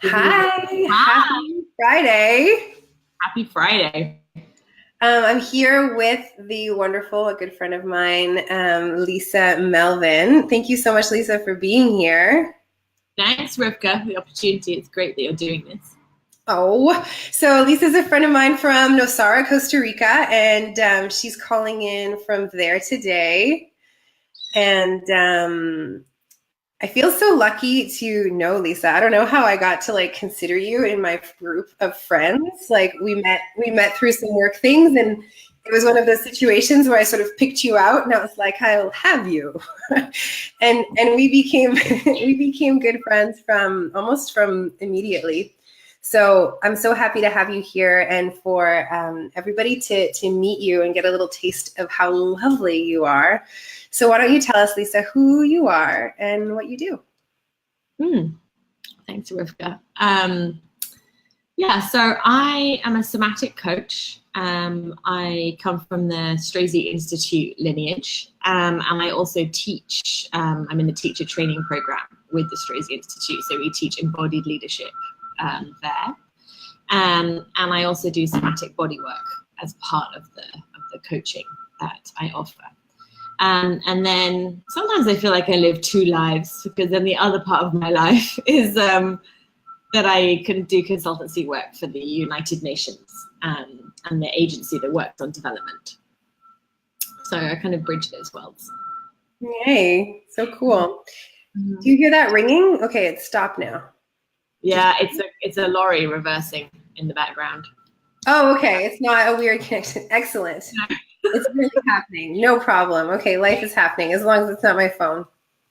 Hi, Hi, happy Friday. happy Friday. I'm here with the wonderful, a good friend of mine, Lise Melvin. Thank you so much, Lisa, for being here. Thanks, Rivkah, for the opportunity. It's great that you're doing this. Oh, so Lisa's a friend of mine from Nosara, Costa Rica, and she's calling in from there today. And I feel so lucky to know Lisa. I don't know how I got to consider you in my group of friends. Like we met through some work things, and it was one of those situations where I sort of picked you out and I was like, I'll have you. and we became we became good friends from immediately. So I'm so happy to have you here and for everybody to meet you and get a little taste of how lovely you are. So why don't you tell us, Lisa, who you are and what you do? Thanks, Rivkah. So I am a somatic coach. I come from the Strozzi Institute lineage, and I also teach. I'm in the teacher training program with the Strozzi Institute, so we teach embodied leadership there. And I also do somatic bodywork as part of the coaching that I offer. And then sometimes I feel like I live two lives, because then the other part of my life is that I can do consultancy work for the United Nations and the agency that works on development. So I kind of bridge those worlds. Yay, so cool. Do you hear that ringing? Okay, it's stopped now. Yeah, it's a lorry reversing in the background. Oh, okay. It's not a weird connection. Excellent. It's really happening. No problem. Okay, life is happening as long as it's not my phone.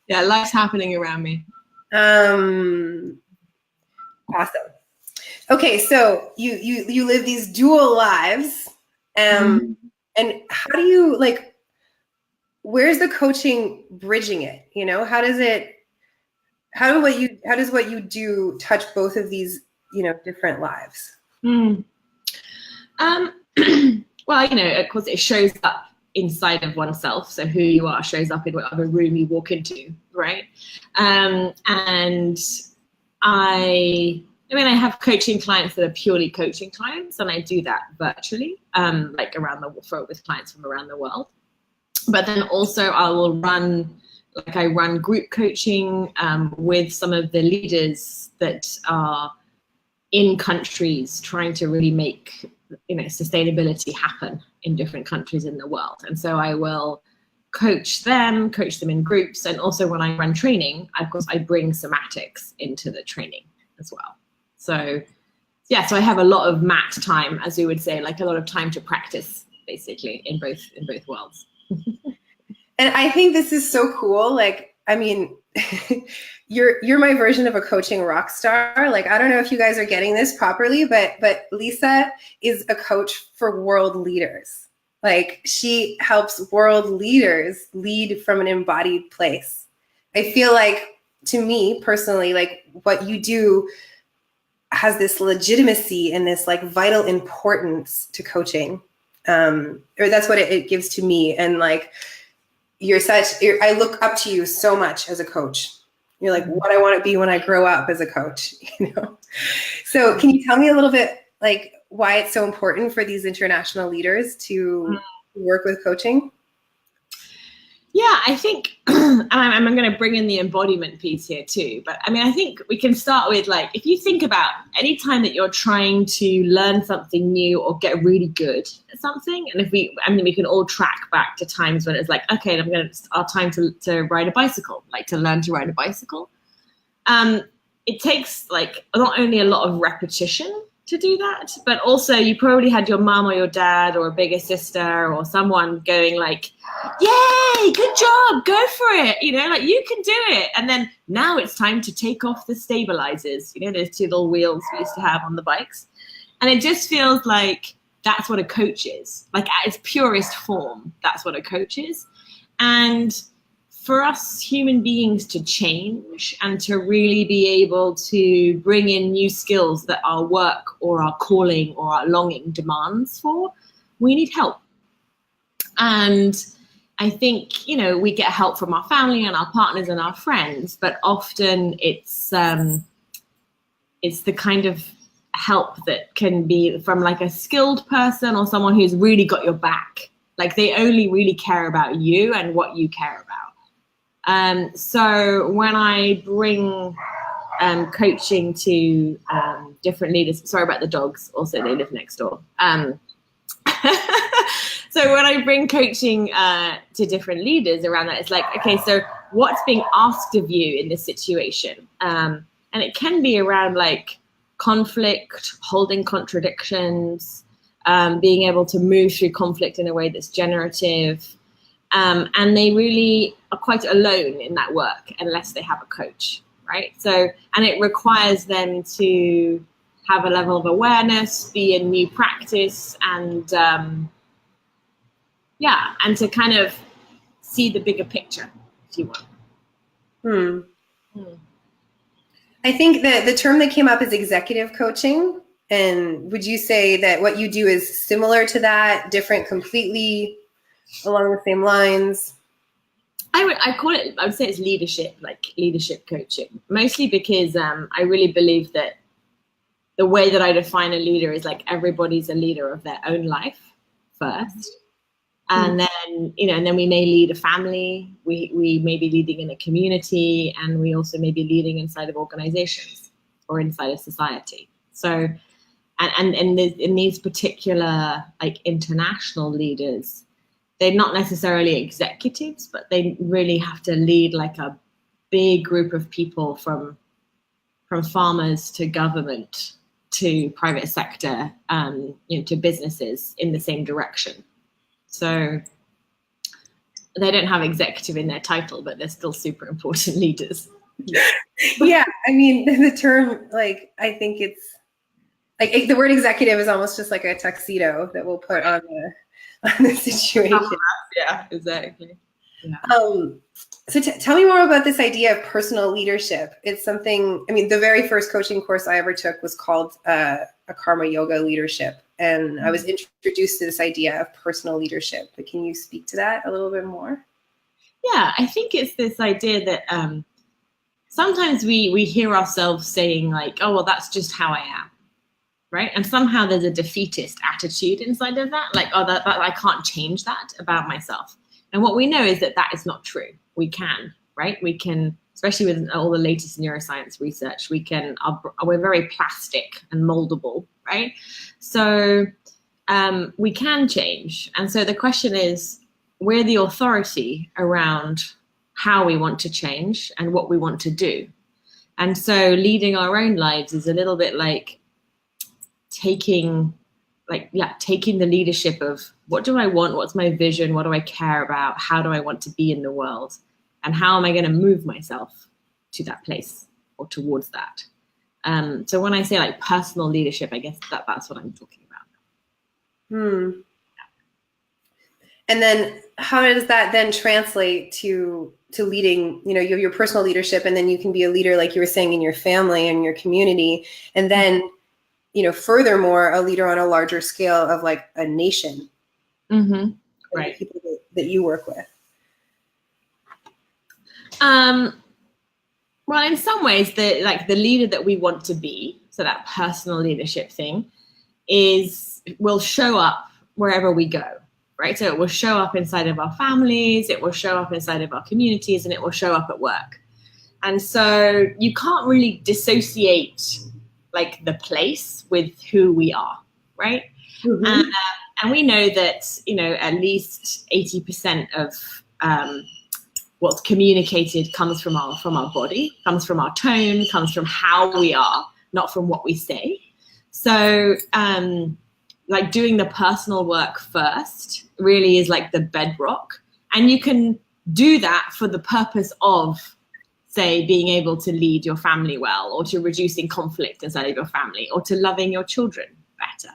Yeah, life's happening around me. Awesome. Okay, so you live these dual lives, and how do you where's the coaching bridging it? You know, how does what you do touch both of these, different lives? Well, of course, it shows up inside of oneself. So who you are shows up in whatever room you walk into, right? And I have coaching clients that are purely coaching clients, and I do that virtually, with clients from around the world. But then also I run group coaching with some of the leaders that are in countries trying to really make sustainability happen in different countries in the world. And so I will coach them in groups. And also when I run training, of course, I bring somatics into the training as well. So I have a lot of mat time, as we would say, like a lot of time to practice, basically, in both worlds. And I think this is so cool. You're my version of a coaching rock star. I don't know if you guys are getting this properly, but Lisa is a coach for world leaders. She helps world leaders lead from an embodied place. I feel like, to me personally, what you do has this legitimacy and this vital importance to coaching. Or that's what it gives to me. And I look up to you so much as a coach. You're like what I want to be when I grow up as a coach, So can you tell me a little bit why it's so important for these international leaders to work with coaching? Yeah, I think I'm going to bring in the embodiment piece here too. But I think we can start with if you think about any time that you're trying to learn something new or get really good at something, and we can all track back to times when it's okay, our time to ride a bicycle, to learn to ride a bicycle. It takes not only a lot of repetition to do that, but also you probably had your mom or your dad or a bigger sister or someone going yay, good job, go for it, you can do it. And then now it's time to take off the stabilizers, those two little wheels we used to have on the bikes. And it just feels like that's what a coach is. At its purest form, that's what a coach is. And for us human beings to change and to really be able to bring in new skills that our work or our calling or our longing demands for, we need help. And I think, we get help from our family and our partners and our friends, but often it's it's the kind of help that can be from like a skilled person or someone who's really got your back. Like they only really care about you and what you care about. So when I bring coaching to different leaders, sorry about the dogs, also they live next door. So when I bring coaching to different leaders around that, it's like, okay, so what's being asked of you in this situation? And it can be around like conflict, holding contradictions, being able to move through conflict in a way that's generative. And they really are quite alone in that work unless they have a coach, right? So, and it requires them to have a level of awareness, be in new practice, and and to kind of see the bigger picture, if you want. I think that the term that came up is executive coaching. And would you say that what you do is similar to that, different completely, along the same lines? I would say it's leadership coaching, mostly because I really believe that the way that I define a leader is like everybody's a leader of their own life first. And then, and then we may lead a family, we may be leading in a community, and we also may be leading inside of organizations or inside of society. So, and in these particular like international leaders, they're not necessarily executives, but they really have to lead like a big group of people from farmers to government to private sector, to businesses in the same direction. So they don't have executive in their title, but they're still super important leaders. Yeah, I mean, the term, like, I think it's like the word executive is almost just like a tuxedo that we'll put on the situation. Yeah, exactly. Yeah. So tell me more about this idea of personal leadership. It's something, I mean, the very first coaching course I ever took was called a Karma Yoga Leadership. And I was introduced to this idea of personal leadership. But can you speak to that a little bit more? Yeah, I think it's this idea that sometimes we hear ourselves saying like, oh, well, that's just how I am, right? And somehow there's a defeatist attitude inside of that, like, oh, that I can't change that about myself. And what we know is that that is not true. We can, right? We can, especially with all the latest neuroscience research, we're very plastic and moldable, right? So we can change. And so the question is, we're the authority around how we want to change and what we want to do. And so leading our own lives is a little bit like taking the leadership of what do I want? What's my vision? What do I care about? How do I want to be in the world? And how am I going to move myself to that place or towards that? So when I say like personal leadership, I guess that's what I'm talking about. And then how does that then translate to leading, you have your personal leadership, and then you can be a leader, like you were saying, in your family and your community. And then, furthermore, a leader on a larger scale of like a nation, right? People that you work with. Well, in some ways, the leader that we want to be, so that personal leadership thing, will show up wherever we go, right? So it will show up inside of our families, it will show up inside of our communities, and it will show up at work. And so you can't really dissociate like the place with who we are, right? And we know that, at least 80% of what's communicated comes from our body, comes from our tone, comes from how we are, not from what we say. So like doing the personal work first really is like the bedrock. And you can do that for the purpose of, say, being able to lead your family well, or to reducing conflict inside of your family, or to loving your children better.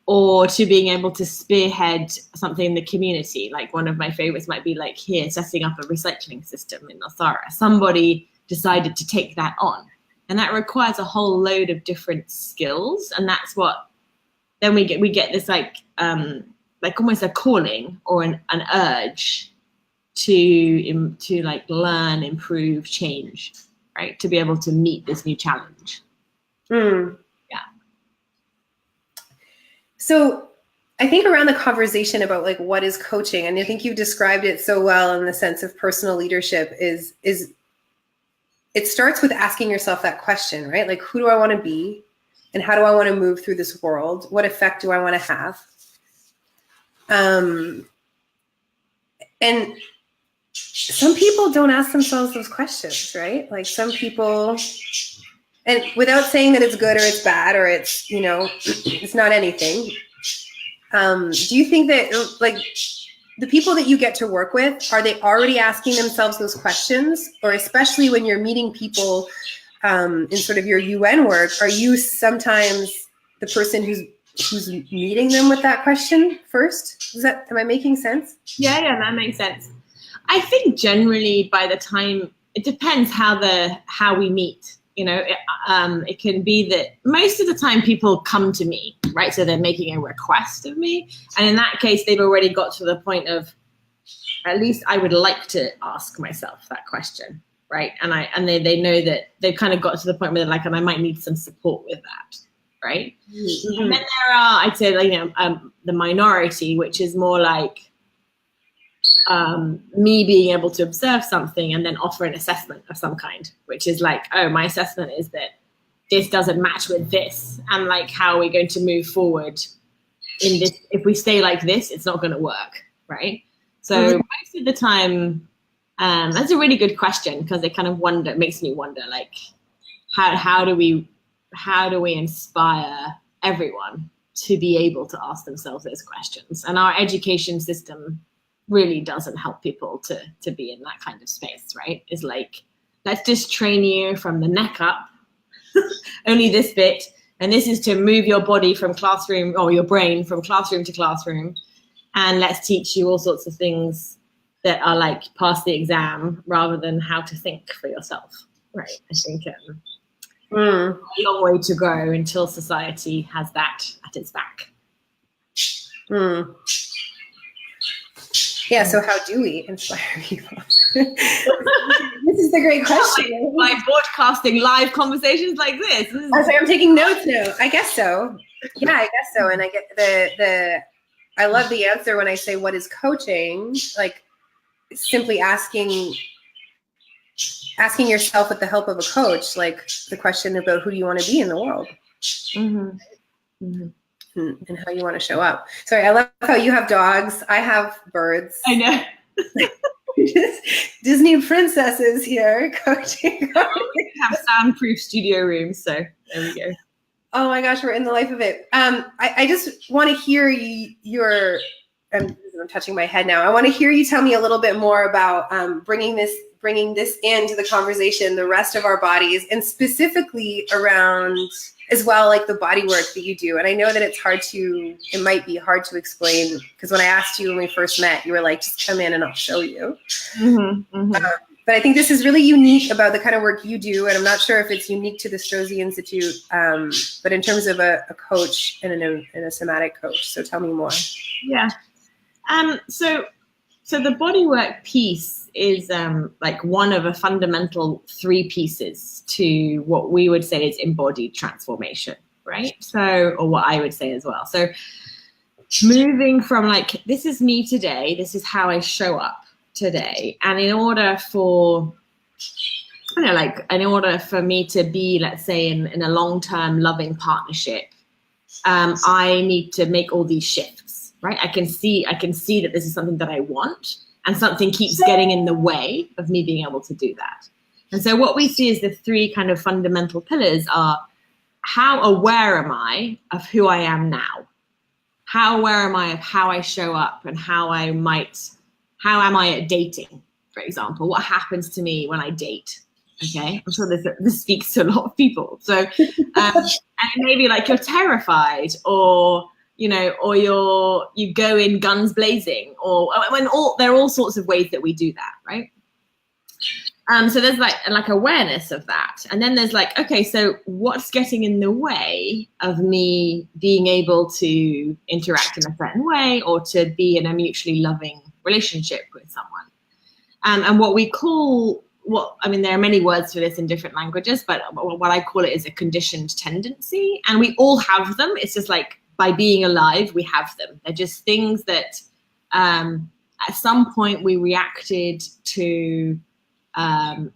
Or to being able to spearhead something in the community. Like one of my favorites might be like here, setting up a recycling system in Nosara. Somebody decided to take that on. And that requires a whole load of different skills. And that's what, then we get this like almost a calling or an urge to like learn, improve, change. right? To be able to meet this new challenge. Mm. Yeah. So I think around the conversation about like what is coaching, and I think you've described it so well in the sense of personal leadership, is it starts with asking yourself that question, right? Like, who do I want to be? And how do I want to move through this world? What effect do I want to have? And some people don't ask themselves those questions, right? Like some people, and without saying that it's good or it's bad or it's, you know, it's not anything. Do you think that like the people that you get to work with, are they already asking themselves those questions? Or especially when you're meeting people in sort of your UN work, are you sometimes the person who's meeting them with that question first? Am I making sense? Yeah, that makes sense. I think generally by the time, it depends how we meet. You know, it can be that most of the time people come to me, right? So they're making a request of me. And in that case, they've already got to the point of, at least I would like to ask myself that question, right? And they know that they've kind of got to the point where they're like, and I might need some support with that, right? Mm-hmm. And then there are, I'd say, like, you know, the minority, which is more like me being able to observe something and then offer an assessment of some kind, which is like, oh, my assessment is that this doesn't match with this, and like, how are we going to move forward in this? If we stay like this, it's not going to work, right? So most of the time, that's a really good question, because it kind of makes me wonder, like, how do we inspire everyone to be able to ask themselves those questions? And our education system really doesn't help people to be in that kind of space, right? It's like, let's just train you from the neck up, only this bit, and this is to move your body from classroom, or your brain from classroom to classroom, and let's teach you all sorts of things that are like pass the exam rather than how to think for yourself, right? I think a long way to go until society has that at its back. Yeah, so how do we inspire people? This is the great question. By broadcasting live conversations like this. I'm taking notes now. I guess so. Yeah, I guess so. And I get I love the answer when I say, what is coaching? Like, simply asking yourself with the help of a coach, like the question about who do you want to be in the world? And how you want to show up. Sorry, I love how you have dogs. I have birds. I know. Disney princesses here coaching. We have soundproof studio rooms, so there we go. Oh my gosh, we're in the life of it. I just want to hear your. I'm touching my head now. I want to hear you tell me a little bit more about bringing this into the conversation, the rest of our bodies, and specifically around as well, like the body work that you do. And I know that it might be hard to explain, because when I asked you when we first met, you were like, just come in and I'll show you. But I think this is really unique about the kind of work you do. And I'm not sure if it's unique to the Strozzi Institute, but in terms of a coach and a somatic coach. So tell me more. Yeah. So the bodywork piece is like one of a fundamental 3 pieces to what we would say is embodied transformation, right? So, or what I would say as well. So moving from like, this is me today, this is how I show up today. And in order for me to be, let's say, in a long-term loving partnership, I need to make all these shifts, right? I can see that this is something that I want, and something keeps getting in the way of me being able to do that. And so what we see is the 3 kind of fundamental pillars are: how aware am I of who I am now? How aware am I of how I show up, and how am I at dating, for example? What happens to me when I date? Okay, I'm sure this speaks to a lot of people. So, and maybe like you're terrified, or or you go in guns blazing, or there are all sorts of ways that we do that, right? So there's like awareness of that, and then there's like, okay, so what's getting in the way of me being able to interact in a certain way, or to be in a mutually loving relationship with someone? And what we call there are many words for this in different languages, but what I call it is a conditioned tendency. And we all have them. It's just like by being alive, we have them. They're just things that at some point we reacted to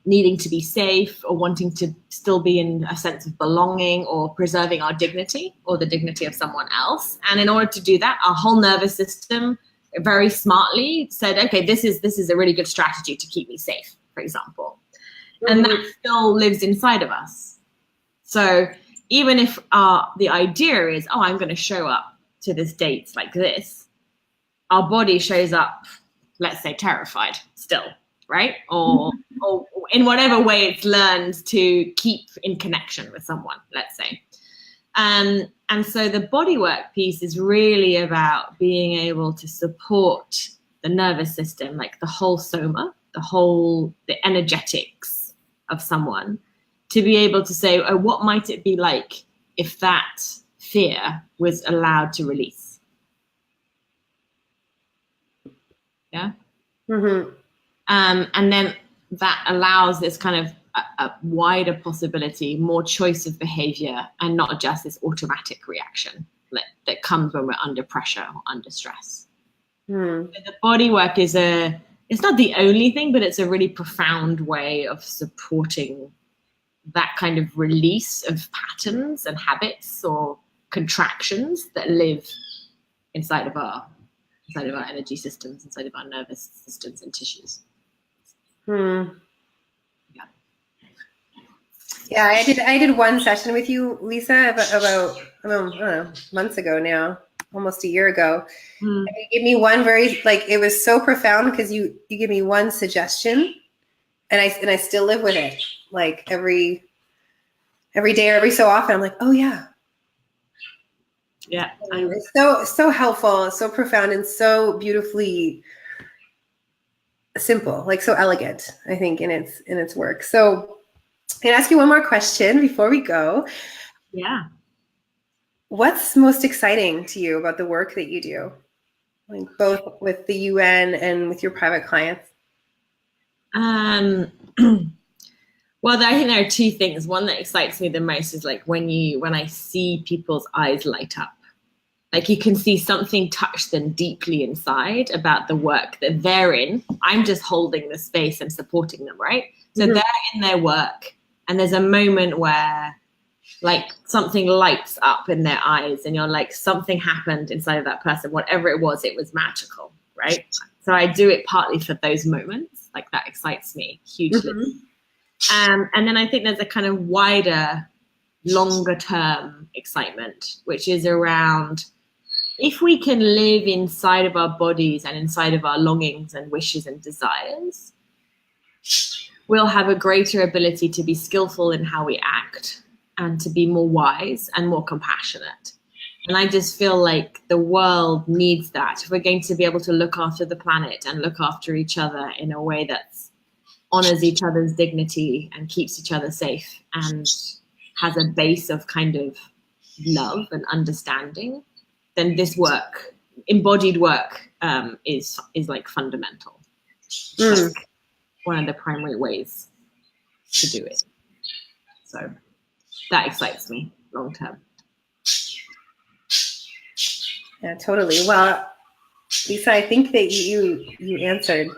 needing to be safe or wanting to still be in a sense of belonging or preserving our dignity or the dignity of someone else. And in order to do that, our whole nervous system very smartly said, okay, this is a really good strategy to keep me safe, for example. And that still lives inside of us. So even if the idea is, oh, I'm going to show up to this date like this, our body shows up, let's say, terrified still, right? Or in whatever way it's learned to keep in connection with someone, let's say. And so the bodywork piece is really about being able to support the nervous system, like the whole soma, the energetics of someone, to be able to say, oh, what might it be like if that fear was allowed to release? Yeah. Mm-hmm. And then that allows this kind of a wider possibility, more choice of behavior, and not just this automatic reaction that comes when we're under pressure or under stress. So the body work it's not the only thing, but it's a really profound way of supporting that kind of release of patterns and habits or contractions that live inside of our energy systems, inside of our nervous systems and tissues. Yeah, I did one session with you, Lisa, about I don't know, months ago now, almost a year ago. And you gave me one it was so profound because you give me one suggestion, and I still live with it. Like every day or every so often, I'm like, oh yeah. Yeah. It's so helpful, so profound, and so beautifully simple, like so elegant, I think, in its work. So can I ask you one more question before we go? Yeah. What's most exciting to you about the work that you do, like both with the UN and with your private clients? Well, I think there are two things. One that excites me the most is like when I see people's eyes light up. Like you can see something touch them deeply inside about the work that they're in. I'm just holding the space and supporting them, right? So they're in their work, and there's a moment where like something lights up in their eyes, and you're like, something happened inside of that person. Whatever it was magical, right? So I do it partly for those moments. Like that excites me hugely. And then I think there's a kind of wider, longer term excitement, which is around if we can live inside of our bodies and inside of our longings and wishes and desires, we'll have a greater ability to be skillful in how we act and to be more wise and more compassionate. And I just feel like the world needs that. If we're going to be able to look after the planet and look after each other in a way that honors each other's dignity and keeps each other safe and has a base of kind of love and understanding, then this work, embodied work, is like fundamental. Like one of the primary ways to do it. So that excites me long term. Yeah, totally. Well, Lisa, I think that you answered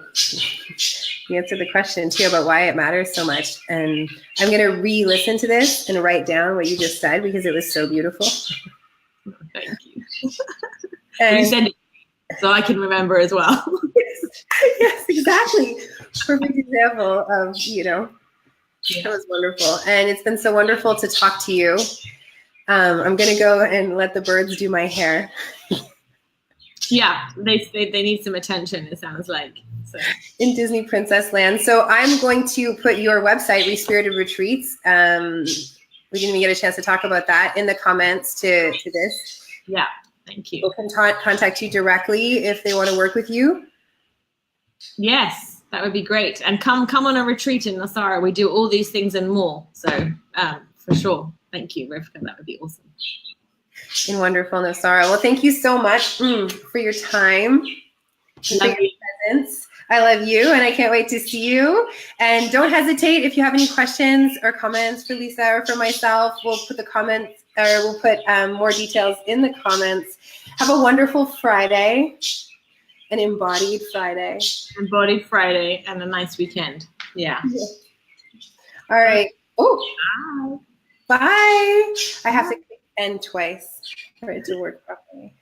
the question too about why it matters so much. And I'm going to re-listen to this and write down what you just said because it was so beautiful. Thank you. And you said it so I can remember as well. Yes, exactly. Perfect example of, that was wonderful. And it's been so wonderful to talk to you. I'm going to go and let the birds do my hair. Yeah, they need some attention, it sounds like. So. In Disney Princess Land. So I'm going to put your website, Respirited Retreats. We didn't even get a chance to talk about that in the comments to this. Yeah, thank you. People can contact you directly if they want to work with you. Yes, that would be great. And come on a retreat in Nosara. We do all these things and more. So for sure. Thank you, Rivkah. That would be awesome. In wonderful Nosara. Well, thank you so much for your time and for your presence. I love you, and I can't wait to see you. And don't hesitate if you have any questions or comments for Lisa or for myself. We'll put the comments, or we'll put more details in the comments. Have a wonderful Friday, an embodied Friday. Embodied Friday and a nice weekend. Yeah. All right. Oh, bye. I have to click end twice for it to work properly.